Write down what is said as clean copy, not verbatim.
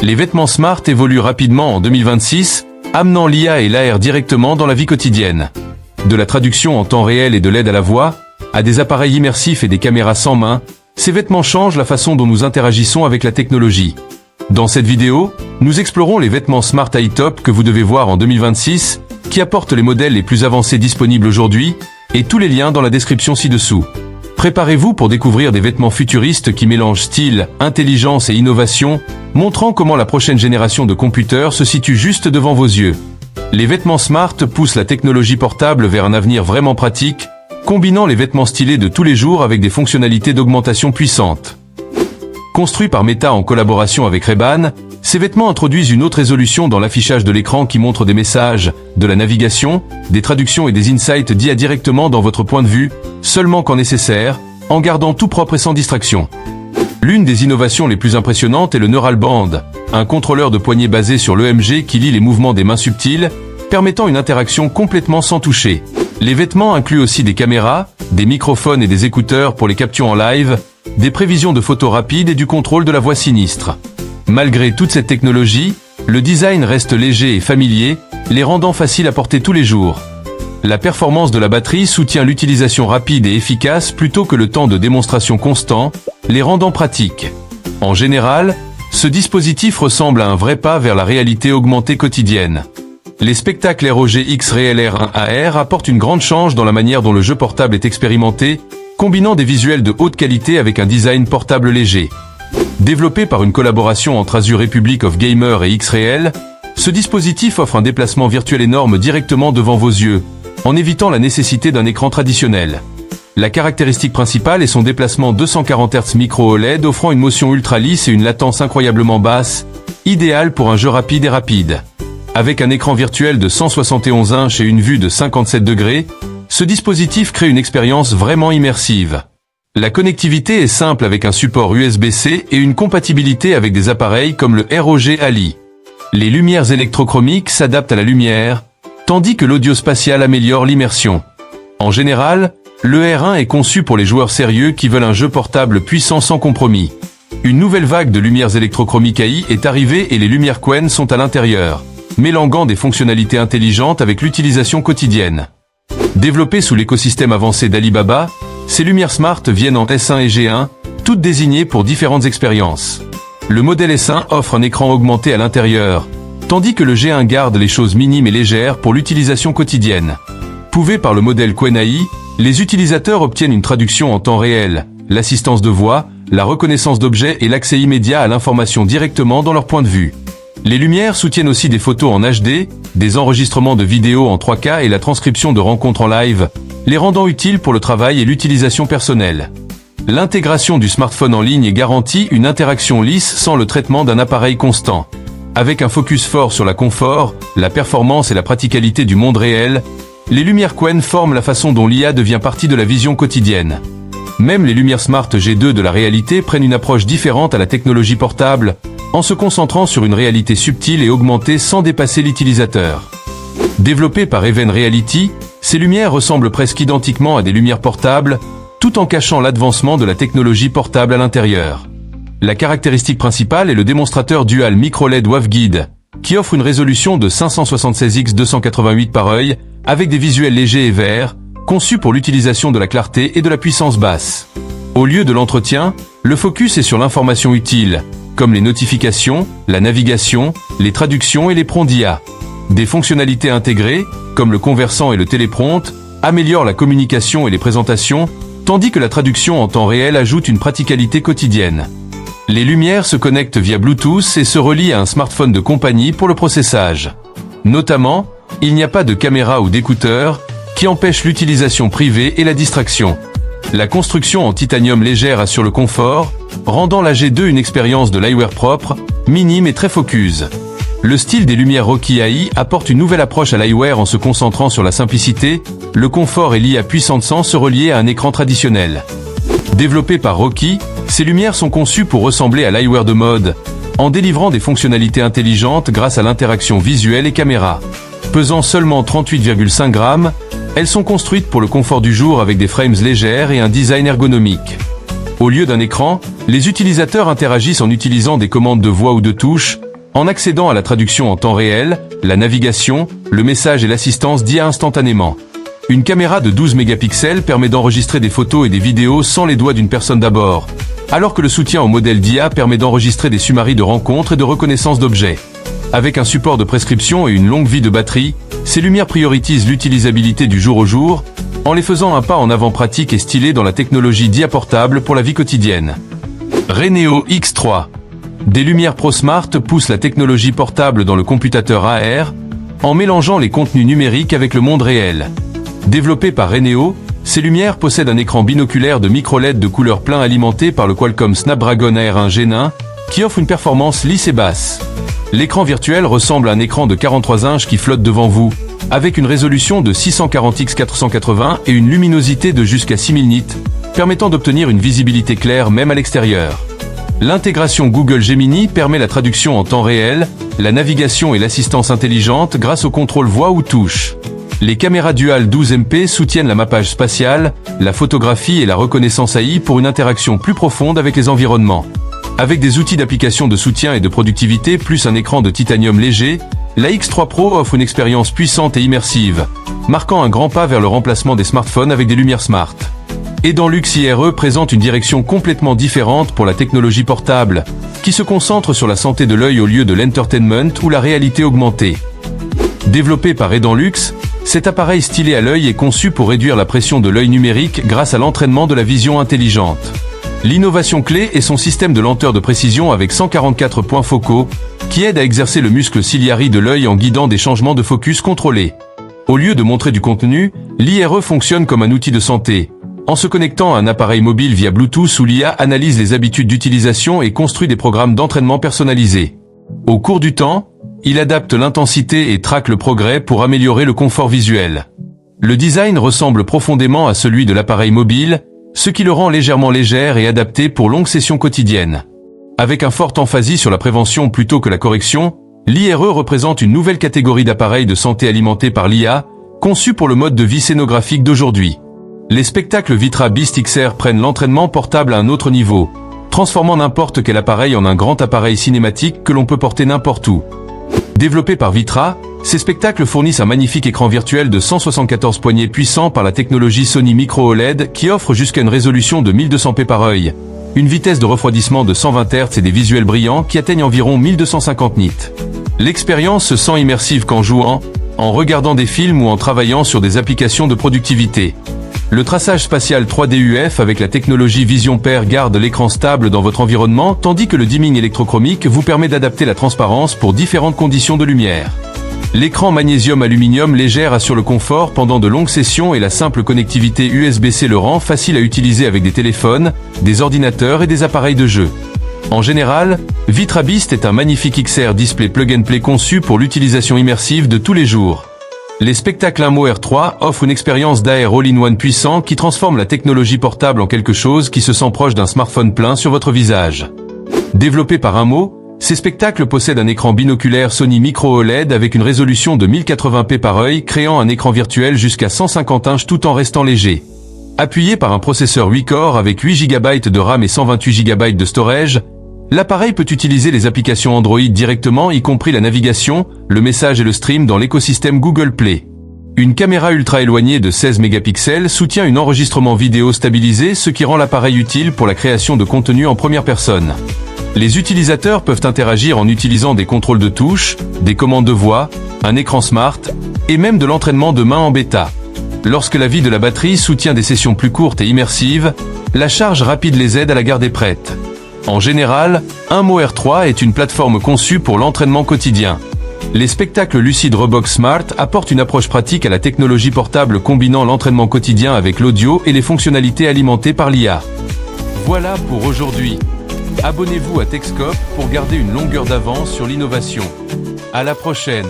Les vêtements smart évoluent rapidement en 2026, amenant l'IA et l'AR directement dans la vie quotidienne. De la traduction en temps réel et de l'aide à la voix, à des appareils immersifs et des caméras sans main, ces vêtements changent la façon dont nous interagissons avec la technologie. Dans cette vidéo, nous explorons les vêtements Smart High Top que vous devez voir en 2026, qui apportent les modèles les plus avancés disponibles aujourd'hui, et tous les liens dans la description ci-dessous. Préparez-vous pour découvrir des vêtements futuristes qui mélangent style, intelligence et innovation, montrant comment la prochaine génération de computers se situe juste devant vos yeux. Les vêtements Smart poussent la technologie portable vers un avenir vraiment pratique, combinant les vêtements stylés de tous les jours avec des fonctionnalités d'augmentation puissantes. Construits par Meta en collaboration avec Ray-Ban, ces vêtements introduisent une haute résolution dans l'affichage de l'écran qui montre des messages, de la navigation, des traductions et des insights d'IA directement dans votre point de vue, seulement quand nécessaire, en gardant tout propre et sans distraction. L'une des innovations les plus impressionnantes est le Neural Band, un contrôleur de poignet basé sur l'EMG qui lit les mouvements des mains subtiles, permettant une interaction complètement sans toucher. Les vêtements incluent aussi des caméras, des microphones et des écouteurs pour les captures en live, des prévisions de photos rapides et du contrôle de la voix sinistre. Malgré toute cette technologie, le design reste léger et familier, les rendant faciles à porter tous les jours. La performance de la batterie soutient l'utilisation rapide et efficace plutôt que le temps de démonstration constant, les rendant pratiques. En général, ce dispositif ressemble à un vrai pas vers la réalité augmentée quotidienne. Les spectacles ROG X Real R1 AR apportent une grande change dans la manière dont le jeu portable est expérimenté, combinant des visuels de haute qualité avec un design portable léger. Développé par une collaboration entre Azure Republic of Gamers et X-Real, ce dispositif offre un déplacement virtuel énorme directement devant vos yeux, en évitant la nécessité d'un écran traditionnel. La caractéristique principale est son déplacement 240 Hz micro OLED offrant une motion ultra lisse et une latence incroyablement basse, idéale pour un jeu rapide et rapide. Avec un écran virtuel de 171 inches et une vue de 57 degrés, ce dispositif crée une expérience vraiment immersive. La connectivité est simple avec un support USB-C et une compatibilité avec des appareils comme le ROG Ally. Les lumières électrochromiques s'adaptent à la lumière, tandis que l'audio spatial améliore l'immersion. En général, le R1 est conçu pour les joueurs sérieux qui veulent un jeu portable puissant sans compromis. Une nouvelle vague de lumières électrochromiques AI est arrivée et les lumières Qwen sont à l'intérieur, mélangeant des fonctionnalités intelligentes avec l'utilisation quotidienne. Développées sous l'écosystème avancé d'Alibaba, ces lumières Smart viennent en S1 et G1, toutes désignées pour différentes expériences. Le modèle S1 offre un écran augmenté à l'intérieur, tandis que le G1 garde les choses minimes et légères pour l'utilisation quotidienne. Pouvés par le modèle Qwen AI, les utilisateurs obtiennent une traduction en temps réel, l'assistance de voix, la reconnaissance d'objets et l'accès immédiat à l'information directement dans leur point de vue. Les lumières soutiennent aussi des photos en HD, des enregistrements de vidéos en 3K et la transcription de rencontres en live, les rendant utiles pour le travail et l'utilisation personnelle. L'intégration du smartphone en ligne garantit une interaction lisse sans le traitement d'un appareil constant. Avec un focus fort sur la confort, la performance et la praticalité du monde réel, les lumières Qwen forment la façon dont l'IA devient partie de la vision quotidienne. Même les lumières Smart G2 de la réalité prennent une approche différente à la technologie portable, en se concentrant sur une réalité subtile et augmentée sans dépasser l'utilisateur. Développées par Even Reality, ces lumières ressemblent presque identiquement à des lumières portables, tout en cachant l'avancement de la technologie portable à l'intérieur. La caractéristique principale est le démonstrateur dual micro-LED waveguide, qui offre une résolution de 576 x 288 par œil, avec des visuels légers et verts, conçus pour l'utilisation de la clarté et de la puissance basse. Au lieu de l'entretien, le focus est sur l'information utile, comme les notifications, la navigation, les traductions et les prompts d'IA. Des fonctionnalités intégrées, comme le conversant et le téléprompt, améliorent la communication et les présentations, tandis que la traduction en temps réel ajoute une praticalité quotidienne. Les lumières se connectent via Bluetooth et se relient à un smartphone de compagnie pour le processage. Notamment, il n'y a pas de caméra ou d'écouteurs, qui empêchent l'utilisation privée et la distraction. La construction en titanium légère assure le confort, rendant la G2 une expérience de l'eyewear propre, minime et très focus. Le style des lumières Rocky AI apporte une nouvelle approche à l'eyewear en se concentrant sur la simplicité, le confort et l'IA puissante sans se relier à un écran traditionnel. Développées par Rocky, ces lumières sont conçues pour ressembler à l'eyewear de mode, en délivrant des fonctionnalités intelligentes grâce à l'interaction visuelle et caméra. Pesant seulement 38,5 grammes, elles sont construites pour le confort du jour avec des frames légères et un design ergonomique. Au lieu d'un écran, les utilisateurs interagissent en utilisant des commandes de voix ou de touche, En accédant à la traduction en temps réel, la navigation, le message et l'assistance d'IA instantanément. Une caméra de 12 mégapixels permet d'enregistrer des photos et des vidéos sans les doigts d'une personne d'abord, alors que le soutien au modèle d'IA permet d'enregistrer des summaries de rencontres et de reconnaissance d'objets. Avec un support de prescription et une longue vie de batterie, ces lumières priorisent l'utilisabilité du jour au jour, en les faisant un pas en avant pratique et stylé dans la technologie d'IA portable pour la vie quotidienne. Reneo X3. Des lumières ProSmart poussent la technologie portable dans le computateur AR, en mélangeant les contenus numériques avec le monde réel. Développées par Reneo, ces lumières possèdent un écran binoculaire de micro-LED de couleur plein alimenté par le Qualcomm Snapdragon AR1 Gen 1, qui offre une performance lisse et basse. L'écran virtuel ressemble à un écran de 43 inches qui flotte devant vous, avec une résolution de 640x480 et une luminosité de jusqu'à 6000 nits, permettant d'obtenir une visibilité claire même à l'extérieur. L'intégration Google Gemini permet la traduction en temps réel, la navigation et l'assistance intelligente grâce au contrôle voix ou touche. Les caméras Dual 12MP soutiennent la mappage spatial, la photographie et la reconnaissance AI pour une interaction plus profonde avec les environnements. Avec des outils d'application de soutien et de productivité plus un écran de titanium léger, la X3 Pro offre une expérience puissante et immersive, marquant un grand pas vers le remplacement des smartphones avec des lumières smart. Edonlux IRE présente une direction complètement différente pour la technologie portable, qui se concentre sur la santé de l'œil au lieu de l'entertainment ou la réalité augmentée. Développé par Edonlux, cet appareil stylé à l'œil est conçu pour réduire la pression de l'œil numérique grâce à l'entraînement de la vision intelligente. L'innovation clé est son système de lenteur de précision avec 144 points focaux, qui aide à exercer le muscle ciliary de l'œil en guidant des changements de focus contrôlés. Au lieu de montrer du contenu, l'IRE fonctionne comme un outil de santé. En se connectant à un appareil mobile via Bluetooth où l'IA analyse les habitudes d'utilisation et construit des programmes d'entraînement personnalisés. Au cours du temps, il adapte l'intensité et traque le progrès pour améliorer le confort visuel. Le design ressemble profondément à celui de l'appareil mobile, ce qui le rend légèrement légère et adapté pour longues sessions quotidiennes. Avec un fort emphasis sur la prévention plutôt que la correction, l'IRE représente une nouvelle catégorie d'appareils de santé alimentés par l'IA, conçus pour le mode de vie scénographique d'aujourd'hui. Les spectacles Vitra Beast XR prennent l'entraînement portable à un autre niveau, transformant n'importe quel appareil en un grand appareil cinématique que l'on peut porter n'importe où. Développés par Vitra, ces spectacles fournissent un magnifique écran virtuel de 174 poignées puissant par la technologie Sony Micro OLED qui offre jusqu'à une résolution de 1200p par œil, une vitesse de refroidissement de 120 Hz et des visuels brillants qui atteignent environ 1250 nits. L'expérience se sent immersive qu'en jouant, en regardant des films ou en travaillant sur des applications de productivité. Le traçage spatial 3D UF avec la technologie Vision Pair garde l'écran stable dans votre environnement tandis que le dimming électrochromique vous permet d'adapter la transparence pour différentes conditions de lumière. L'écran magnésium-aluminium légère assure le confort pendant de longues sessions et la simple connectivité USB-C le rend facile à utiliser avec des téléphones, des ordinateurs et des appareils de jeu. En général, Vitra Beast est un magnifique XR display plug-and-play conçu pour l'utilisation immersive de tous les jours. Les spectacles Inmo R3 offrent une expérience d'AR all-in-one puissant qui transforme la technologie portable en quelque chose qui se sent proche d'un smartphone plein sur votre visage. Développé par Inmo, ces spectacles possèdent un écran binoculaire Sony Micro OLED avec une résolution de 1080p par œil créant un écran virtuel jusqu'à 150 inches tout en restant léger. Appuyé par un processeur 8 corps avec 8 GB de RAM et 128 GB de storage, l'appareil peut utiliser les applications Android directement, y compris la navigation, le message et le stream dans l'écosystème Google Play. Une caméra ultra éloignée de 16 mégapixels soutient un enregistrement vidéo stabilisé, ce qui rend l'appareil utile pour la création de contenu en première personne. Les utilisateurs peuvent interagir en utilisant des contrôles de touche, des commandes de voix, un écran smart, et même de l'entraînement de main en bêta. Lorsque la vie de la batterie soutient des sessions plus courtes et immersives, la charge rapide les aide à la garder prête. En général, Inmo R3 est une plateforme conçue pour l'entraînement quotidien. Les spectacles Lucid Robox Smart apportent une approche pratique à la technologie portable combinant l'entraînement quotidien avec l'audio et les fonctionnalités alimentées par l'IA. Voilà pour aujourd'hui. Abonnez-vous à Techscope pour garder une longueur d'avance sur l'innovation. À la prochaine.